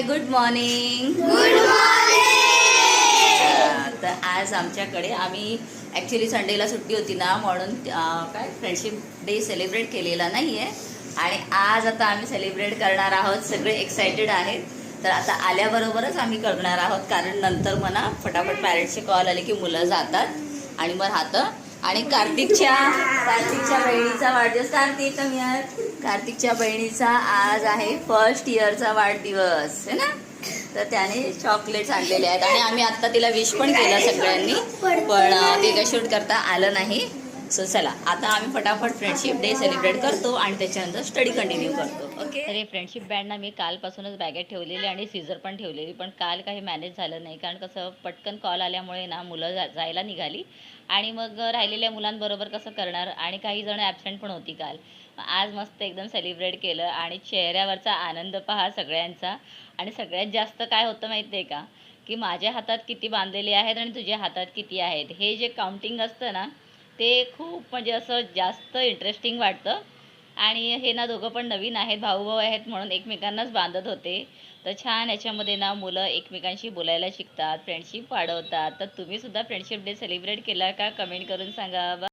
Good morning. Good morning. तर आज आमच्याकडे आम्ही ॲक्च्युली संडेला सुट्टी होती ना, म्हणून काय फ्रेंडशिप डे सेलिब्रेट केलेला नाही आहे. आणि आज आता आम्ही सेलिब्रेट करणार आहोत. सगळे एक्सायटेड आहेत. तर आता आल्याबरोबरच आम्ही करणार आहोत, कारण नंतर मला फटाफट पॅरेंट्सचे कॉल आले की मुलं जातात आणि मग राहतं. आणि कार्तिकच्या बहिणीचा वाढदिवस. कार्तिकच्या बहिणीचा आज आहे फर्स्ट इयरचा वाढदिवस आहे ना. तर त्याने चॉकलेट्स आणलेले आहेत आणि आम्ही आत्ता तिला विश पण केलं सगळ्यांनी, पण ते काय शूट करता आलं नाही. सो चला आता आम्ही फटाफट फ्रेंडशिप डे सेलिब्रेट करतो आणि त्याच्यानंतर स्टडी कंटिन्यू करतो. ओके. तर फ्रेंडशिप बँड ना मी कालपासूनच बॅगेत ठेवलेली आणि सीझर पण ठेवलेली, पण काल काही मॅनेज झालं नाही, कारण कसं पटकन कॉल आल्यामुळे ना मुलं जायला निघाली आणि मग राहिलेल्या मुलांबरोबर कसं करणार, आणि काही जण ॲबसेंट पण होती काल. आज मस्त एकदम सेलिब्रेट केलं आणि चेहऱ्यावरचा आनंद पहा सगळ्यांचा. आणि सगळ्यात जास्त काय होतं माहिती आहे का, की माझ्या हातात किती बांधलेले आहेत आणि तुझ्या हातात किती आहेत, हे जे काउंटिंग असतं ना, ते खूप म्हणजे असं जास्त इंटरेस्टिंग वाटतं. आणि हे ना दोघं पण नवीन आहेत, भाऊ आहेत, म्हणून एकमेकांनाच बांधत होते. तर छान याच्यामध्ये ना मुलं एकमेकांशी बोलायला शिकतात, फ्रेंडशिप वाढवतात. तर तुम्ही सुद्धा फ्रेंडशिप डे सेलिब्रेट केला का, कमेंट करून सांगा.